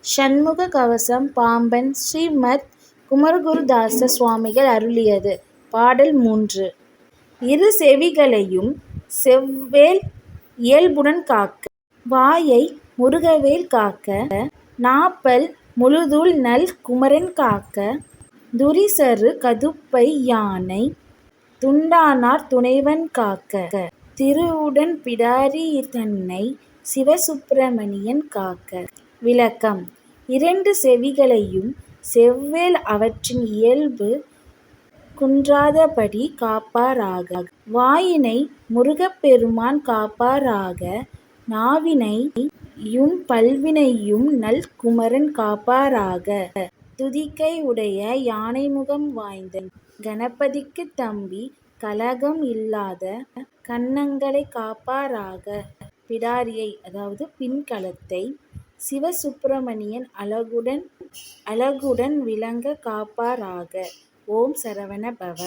சண்முக கவசம் பாம்பன் ஸ்ரீமத் குமரகுருதாச சுவாமிகள் அருளியது. பாடல் 3. இரு செவிகளையும் செவ்வேள் இயல்புடன் காக்க, வாயை முருகவேள் காக்க, நாப்பல் முழுதுள் நல் குமரன் காக்க, துரிசறு கதுப்பை யானை துண்டானார் துணைவன் காக்க, திருவுடன் பிடாரி தன்னை சிவசுப்பிரமணியன் காக்க. விளக்கம்: இரண்டு செவிகளையும் செவ்வேள் அவற்றின் இயல்பு குன்றாதபடி காப்பாராக. வாயினை முருகப்பெருமான் காப்பாராக. நாவினையும் பல்வினையும் நல் குமரன் காப்பாராக. துதிக்கை உடைய யானைமுகம் வாய்ந்த கணபதிக்குத் தம்பி கலகம் இல்லாத கன்னங்களை காப்பாராக. பிடாரியை அதாவது பின்கலத்தை சிவசுப்பிரமணியன் அழகுடன் விளங்க காப்பாராக. ஓம் சரவண பவ.